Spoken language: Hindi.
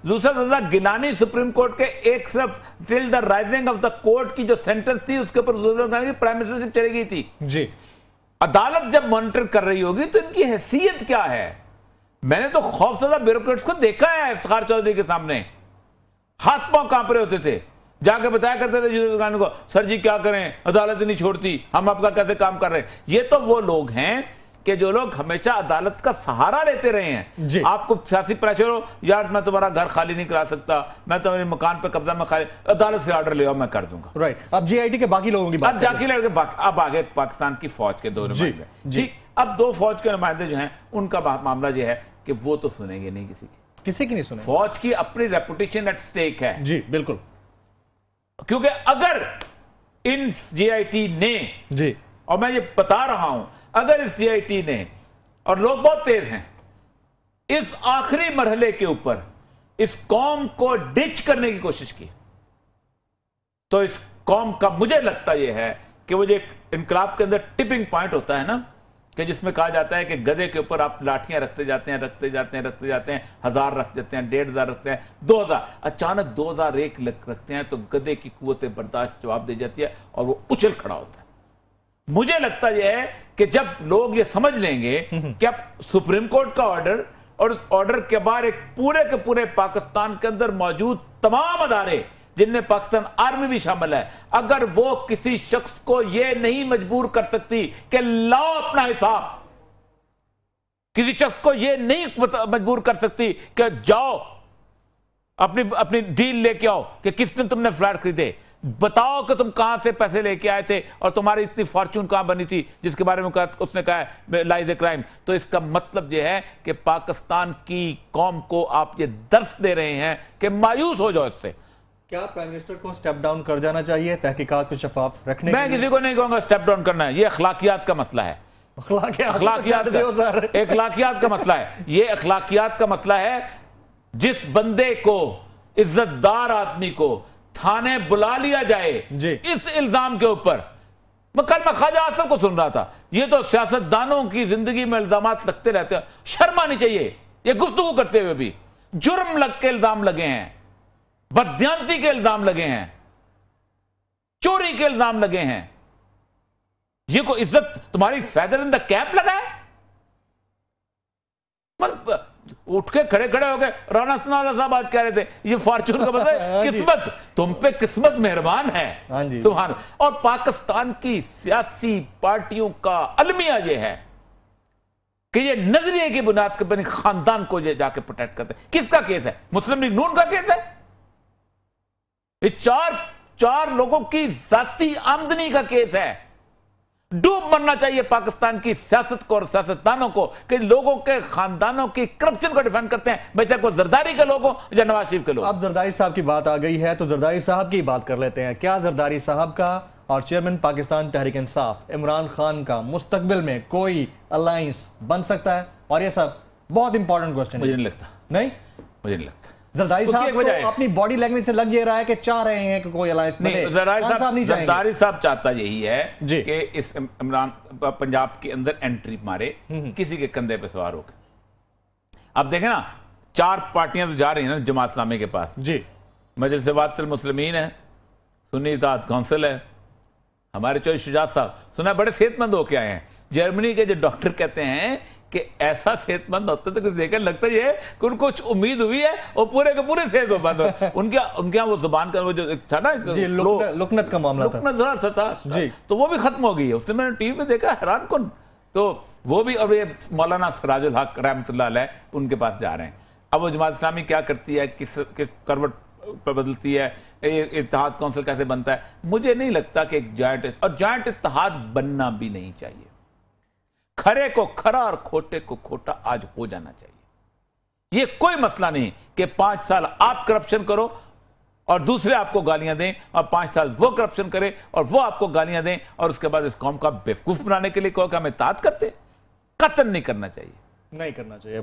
यूसुफ रजा गिलानी सुप्रीम कोर्ट के एक सब till the rising of the court की जो सेंटेंस थी उसके ऊपर प्राइम मिनिस्टरशिप चली गई थी जी। अदालत जब मॉनिटर कर रही होगी तो इनकी हैसियत क्या है? मैंने तो खौफजदा ब्यूरोक्रेट्स को देखा है इफ्तिखार चौधरी के सामने, हाथ पांव कांप रहे होते थे, जाके बताया करते थे यूसुफ रजा को, सर जी क्या करें, अदालत नहीं छोड़ती, हम आपका कैसे काम कर रहे हैं। ये तो वो लोग हैं कि जो लोग हमेशा अदालत का सहारा लेते रहे हैं। आपको सियासी प्रेशर हो, यार मैं तुम्हारा घर खाली नहीं करा सकता, मैं तुम्हारे मकान पे कब्जा में खाली, अदालत से ऑर्डर ले आओ मैं कर दूंगा। राइट। अब जीआईटी के बाकी लोगों की बात, अब आगे पाकिस्तान की फौज के दो नुमाइंदे। ठीक, अब दो फौज के नुमाइंदे जो हैं उनका मामला यह है कि वो तो सुनेंगे नहीं किसी की नहीं सुने। फौज की अपनी रेपुटेशन एट स्टेक है। जी बिल्कुल, क्योंकि अगर इन जीआईटी ने जी, और मैं ये बता रहा हूं, अगर इस जीआईटी ने, और लोग बहुत तेज हैं, इस आखिरी मरहले के ऊपर इस कौम को डिच करने की कोशिश की, तो इस कौम का मुझे लगता यह है कि वो जो एक इनकलाब के अंदर टिपिंग पॉइंट होता है ना, कि जिसमें कहा जाता है कि गधे के ऊपर आप लाठियां रखते जाते हैं, 1000 रख देते हैं, 1500 रखते हैं, 2000, अचानक 2001 रखते हैं तो गधे की कुव्वत बर्दाश्त जवाब दे जाती है और वो उछल खड़ा होता है। मुझे लगता यह है कि जब लोग ये समझ लेंगे कि अब सुप्रीम कोर्ट का ऑर्डर और उस ऑर्डर के बाद एक पूरे के पूरे पाकिस्तान के अंदर मौजूद तमाम अदारे, जिनमें पाकिस्तान आर्मी भी शामिल है, अगर वो किसी शख्स को यह नहीं मजबूर कर सकती कि लाओ अपना हिसाब, किसी शख्स को यह नहीं मजबूर कर सकती कि जाओ अपनी डील लेके आओ कि किस दिन तुमने फ्लैट खरीदे, बताओ कि तुम कहां से पैसे लेके आए थे और तुम्हारी इतनी फॉर्च्यून कहां बनी थी जिसके बारे में उसने कहा है लाइज ए क्राइम। तो इसका मतलब यह है कि पाकिस्तान की कौम को आप ये दर्स दे रहे हैं कि मायूस हो जाओ इससे। क्या प्राइम मिनिस्टर को स्टेप डाउन कर जाना चाहिए तहकीकात को शफाफ रखने? मैं किसी को नहीं कहूंगा स्टेप डाउन करना है, ये अखलाकियात का मसला है। अखलाकियात का मसला है, ये अखलाकियात का मसला है। जिस बंदे को, इज्जतदार आदमी को थाने बुला लिया जाए इस इल्जाम के ऊपर, कल मैं ख्वाजा आसिफ को सुन रहा था, ये तो सियासतदानों की जिंदगी में इल्जामात लगते रहते हैं, शर्म आनी चाहिए। ये गुफ्तगू करते हुए भी जुर्म लग के इल्जाम लगे हैं, बददियांती के इल्जाम लगे हैं, चोरी के इल्जाम लगे हैं। ये को इज्जत तुम्हारी फेदर इन द कैप लगा है? उठ के खड़े हो गए। राना सनाउल्लाह साहब आज कह रहे थे ये फॉर्चून का मतलब किस्मत, तुम पे किस्मत मेहरबान है, सुभान। और पाकिस्तान की सियासी पार्टियों का अलमिया ये है कि ये नजरिए की बुनियाद पर खानदान को ये जाके प्रोटेक्ट करते। किसका केस है? मुस्लिम लीग नून का केस है। ये चार लोगों की जाती आमदनी का केस है। डूब मरना चाहिए पाकिस्तान की सियासत को और सियासतदानों को कि लोगों के खानदानों की करप्शन को डिफेंड करते हैं, बेचारे को जरदारी के लोगों या नवाज शरीफ के लोग। अब जरदारी साहब की बात आ गई है तो जरदारी साहब की बात कर लेते हैं। क्या जरदारी साहब का और चेयरमैन पाकिस्तान तहरीक इंसाफ इमरान खान का मुस्तकबिल में कोई अलायंस बन सकता है? और ये सब बहुत इंपॉर्टेंट क्वेश्चन है। मुझे नहीं लगता। नहीं, मुझे नहीं लगता। जरदारी साहब तो अपनी बॉडी लैंग्वेज से लग ये रहा है कि चाह रहे हैं कि कोई अलायंस नहीं। जरदारी साहब चाहता यही है कि इस इमरान पंजाब के अंदर एंट्री मारे, किसी के कंधे पे सवार होकर। अब देखें ना, 4 पार्टियां तो जा रही हैं ना जमात इस्लामी के पास जी। मजलिस वातुल मुस्लिमीन है, सुन्नी इत्तेहाद काउंसिल है, हमारे चौधरी शुजात साहब सुना बड़े सेहतमंद होके आए हैं। जर्मनी के जो डॉक्टर कहते हैं कि ऐसा सेहतमंद होता तो कुछ देखकर लगता है कि उनको कुछ उम्मीद हुई है और पूरे के पूरे सेहतमंद हो। उनके यहाँ वो जुबान का वो जो था ना लुकनत का मामला था, लुकनत जरा सा था जी, तो वो भी खत्म हो गई है। उसने मैंने टीवी पे देखा, हैरान कौन, तो वो भी। और ये मौलाना सिराजुल हक रहमतुल्लाह अलैह उनके पास जा रहे हैं। अब वो जमात इस्लामी क्या करती है, किस करवट पर बदलती है, इत्तेहाद काउंसिल कैसे बनता है, मुझे नहीं लगता कि एक जॉइंट इत्तेहाद बनना भी नहीं चाहिए। खरे को खरा और खोटे को खोटा आज हो जाना चाहिए। ये कोई मसला नहीं कि 5 साल आप करप्शन करो और दूसरे आपको गालियां दें, और 5 साल वो करप्शन करे और वो आपको गालियां दें, और उसके बाद इस कौम का बेवकूफ बनाने के लिए कहो कि हम इत्तेहाद करते। कतई नहीं करना चाहिए, नहीं करना चाहिए।